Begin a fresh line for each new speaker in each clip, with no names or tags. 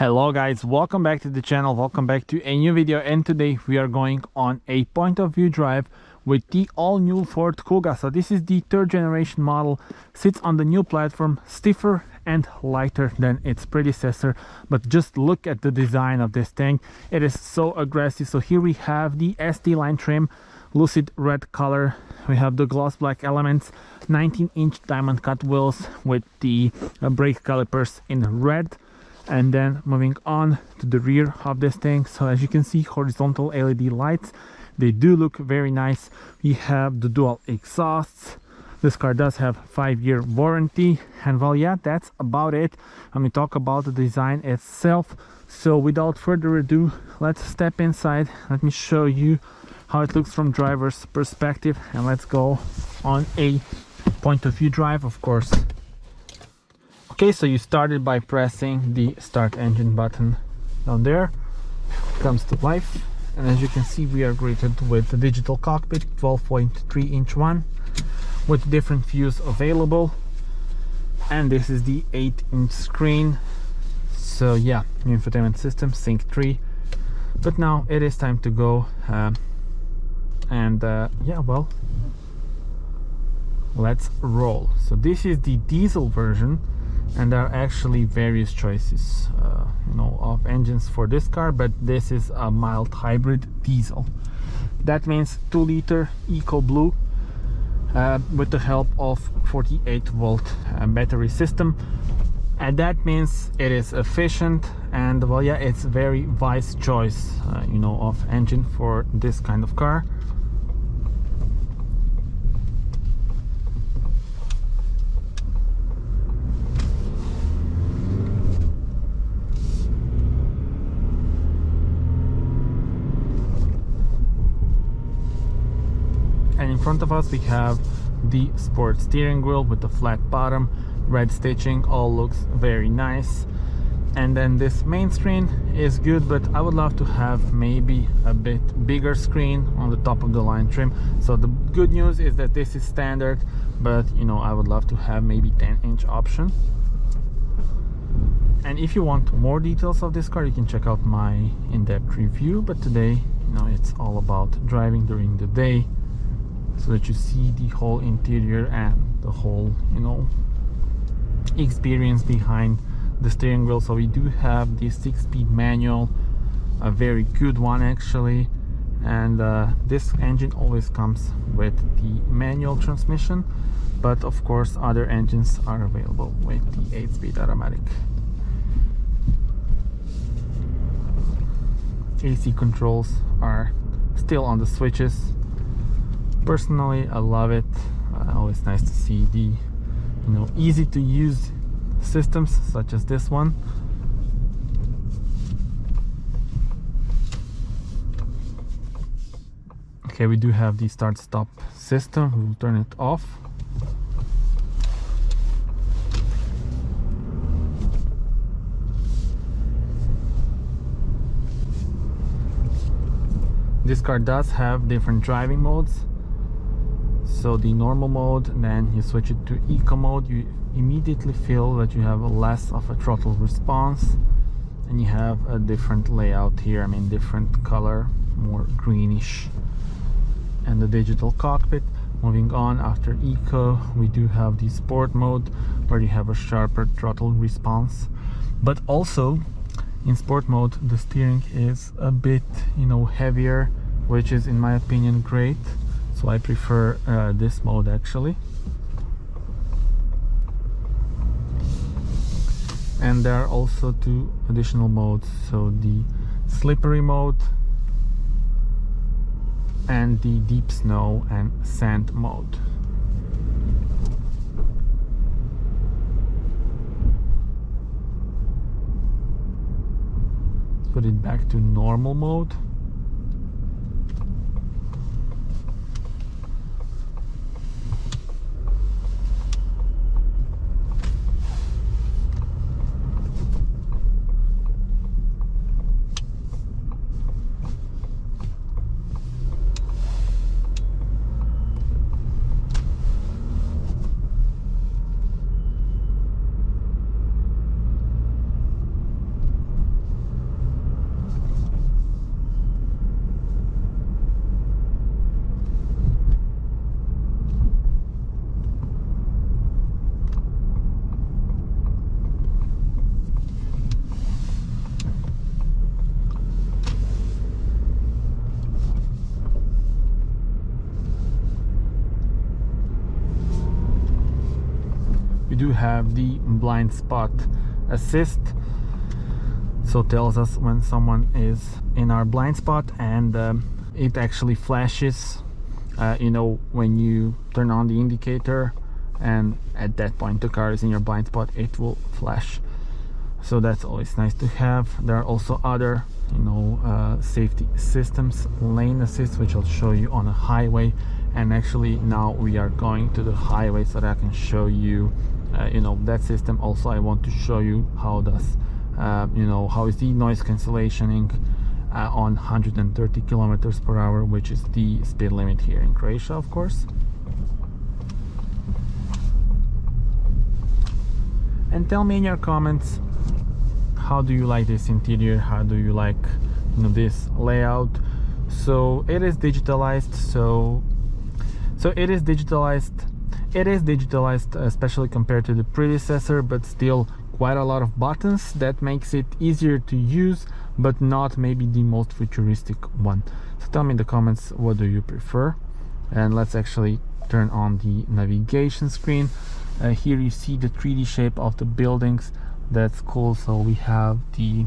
Hello guys, welcome back to the channel, welcome back to a new video, and today we are going on a point of view drive with the all new Ford Kuga. So this is the third generation model, sits on the new platform, stiffer and lighter than its predecessor, but just look at the design of this thing. It is so aggressive. So here we have the ST line trim, lucid red color, we have the gloss black elements, 19-inch diamond cut wheels with the brake calipers in red. And then moving on to the rear of this thing, so as you can see, horizontal LED lights, they do look very nice. We have the dual exhausts. This car does have 5-year warranty, and well, yeah, that's about it. I'm gonna talk about the design itself. So without further ado, let's step inside. Let me show you how it looks from driver's perspective, and let's go on a point of view drive, of course. Okay, so you started by pressing the start engine button down there. It comes to life, and as you can see, we are greeted with the digital cockpit, 12.3-inch one with different views available, and this is the 8-inch screen. So yeah, new infotainment system, Sync 3. But now it is time to go, yeah, well, let's roll. So this is the diesel version, and there are actually various choices of engines for this car, but this is a mild hybrid diesel. That means 2-liter EcoBlue with the help of 48-volt battery system, and that means it is efficient, and well, yeah, it's very wise choice of engine for this kind of car. And in front of us we have the sport steering wheel with the flat bottom, red stitching, all looks very nice. And then this main screen is good, but I would love to have maybe a bit bigger screen on the top of the line trim. So the good news is that this is standard, but I would love to have maybe 10-inch option. And if you want more details of this car, you can check out my in-depth review, but today it's all about driving during the day, so that you see the whole interior and the whole experience behind the steering wheel. So we do have the 6-speed manual, a very good one actually, and this engine always comes with the manual transmission, but of course other engines are available with the 8-speed automatic. AC controls are still on the switches. Personally, I love it. Always nice to see the easy to use systems such as this one. Okay, we do have the start stop system. We will turn it off. This car does have different driving modes. So the normal mode, then you switch it to eco mode, you immediately feel that you have less of a throttle response, and you have a different layout here, different color, more greenish. And the digital cockpit. Moving on, after eco we do have the sport mode, where you have a sharper throttle response, but also in sport mode the steering is a bit heavier, which is in my opinion great. So I prefer this mode actually. And there are also 2 additional modes, so the slippery mode and the deep snow and sand mode. Put it back to normal mode. have the blind spot assist, so tells us when someone is in our blind spot, and it actually flashes you know, when you turn on the indicator, and at that point the car is in your blind spot, it will flash. So that's always nice to have. There are also other, you know, safety systems, lane assist, which I'll show you on a highway. And actually now we are going to the highway so that I can show you you know, that system. Also I want to show you how does you know, how is the noise cancellationing on 130 kilometers per hour, which is the speed limit here in Croatia, of course. And tell me in your comments, how do you like this interior? How do you like, you know, this layout? So it is digitalized. So it is digitalized. It is digitalized, especially compared to the predecessor, but still quite a lot of buttons. That makes it easier to use, but not maybe the most futuristic one. So tell me in the comments, what do you prefer? And let's actually turn on the navigation screen. Here you see the 3D shape of the buildings. That's cool. So we have the,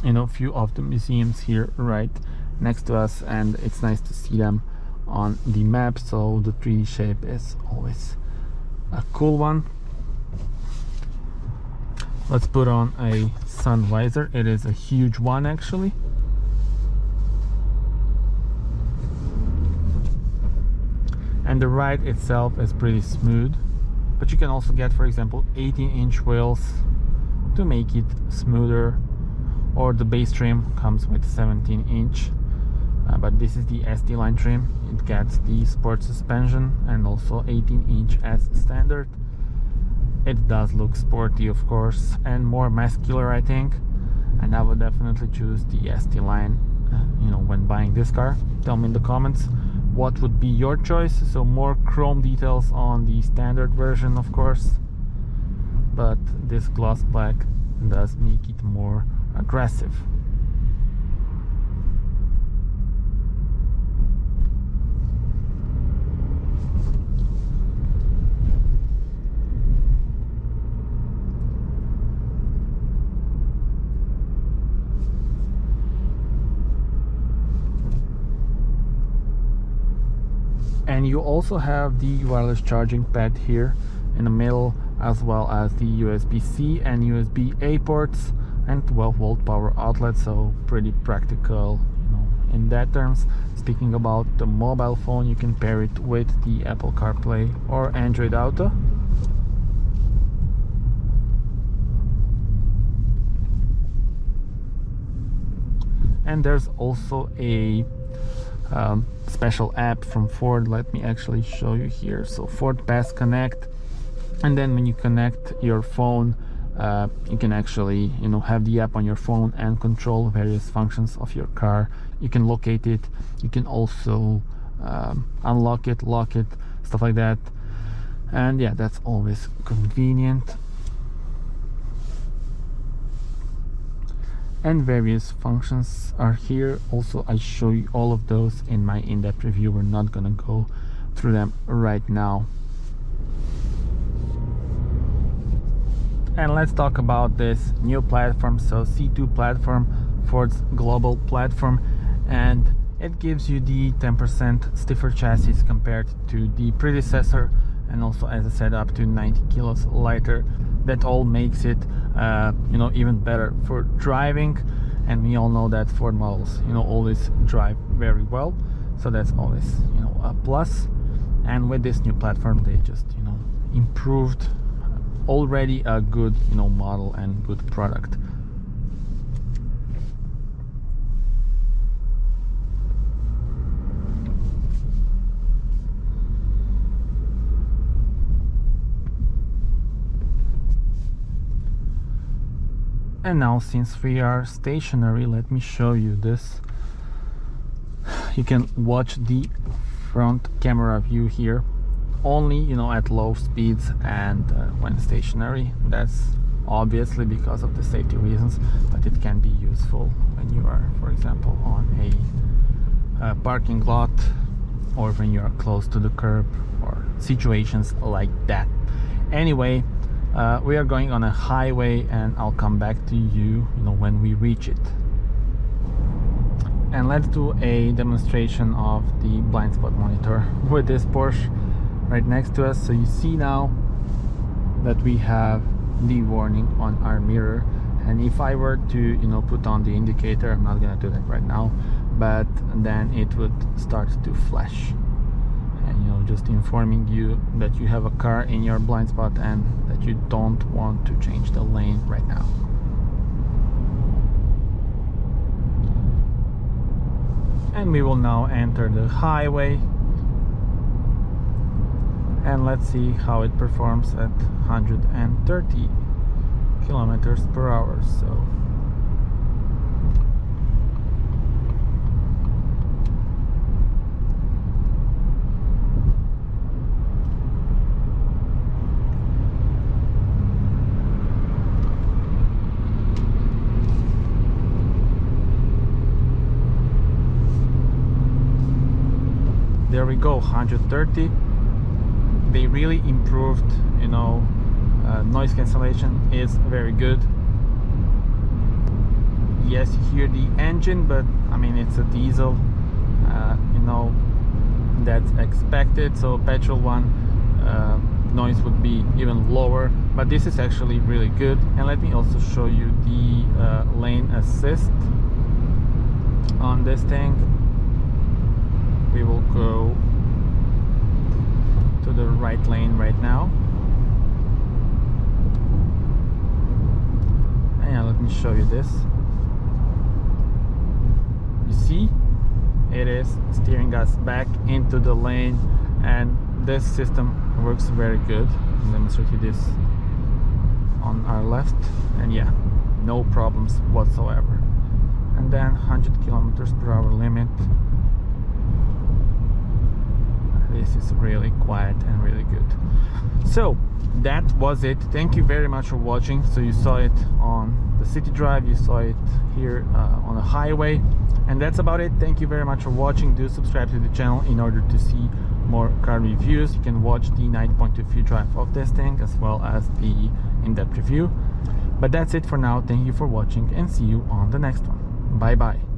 you know, few of the museums here right next to us, and it's nice to see them on the map. So the 3D shape is always a cool one. Let's put on a sun visor. It is a huge one actually. And the ride itself is pretty smooth, but you can also get, for example, 18-inch wheels to make it smoother, or the base trim comes with 17-inch, but this is the ST line trim. It gets the sport suspension and also 18-inch as standard. It does look sporty, of course, and more muscular, I think, and I would definitely choose the ST line you know, when buying this car. Tell me in the comments what would be your choice. So more chrome details on the standard version, of course, but this gloss black does make it more aggressive. And you also have the wireless charging pad here in the middle, as well as the USB-C and USB-A ports and 12-volt power outlet. So pretty practical, you know, in that terms. Speaking about the mobile phone, you can pair it with the Apple CarPlay or Android Auto. And there's also a special app from Ford. Let me actually show you here. So Ford Pass Connect, and then when you connect your phone, you can actually, you know, have the app on your phone and control various functions of your car. You can locate it, you can also unlock it, lock it, stuff like that. And yeah, that's always convenient. And various functions are here. Also, I show you all of those in my in-depth review. We're not gonna go through them right now. And let's talk about this new platform. So C2 platform, Ford's global platform, and it gives you the 10% stiffer chassis compared to the predecessor, and also, as I said, up to 90 kilos lighter. That all makes it you know, even better for driving, and we all know that Ford models, you know, always drive very well, so that's always, you know, a plus. And with this new platform, they just, you know, improved already a good, you know, model and good product. And now, since we are stationary, let me show you this. You can watch the front camera view here only, you know, at low speeds and when stationary. That's obviously because of the safety reasons, but it can be useful when you are, for example, on a parking lot, or when you are close to the curb, or situations like that. Anyway, We are going on a highway, and I'll come back to you, when we reach it. And let's do a demonstration of the blind spot monitor with this Porsche right next to us. So you see now that we have the warning on our mirror, and if I were to put on the indicator, I'm not gonna do that right now, but then it would start to flash, and just informing you that you have a car in your blind spot and that you don't want to change the lane right now. And we will now enter the highway, and let's see how it performs at 130 kilometers per hour. So there we go, 130. They really improved, noise cancellation is very good. Yes, you hear the engine, but I mean, it's a diesel, that's expected. So petrol one, noise would be even lower, but this is actually really good. And let me also show you the lane assist on this thing. We will go to the right lane right now. And let me show you this. You see, it is steering us back into the lane, and this system works very good. Let me show you this on our left, and yeah, no problems whatsoever. And then 100 kilometers per hour limit. This is really quiet and really good. So that was it. Thank you very much for watching. So you saw it on the city drive, you saw it here on the highway, and that's about it. Thank you very much for watching. Do subscribe to the channel in order to see more car reviews. You can watch the night point of view drive of this thing as well as the in-depth review. But that's it for now. Thank you for watching, and see you on the next one. Bye bye.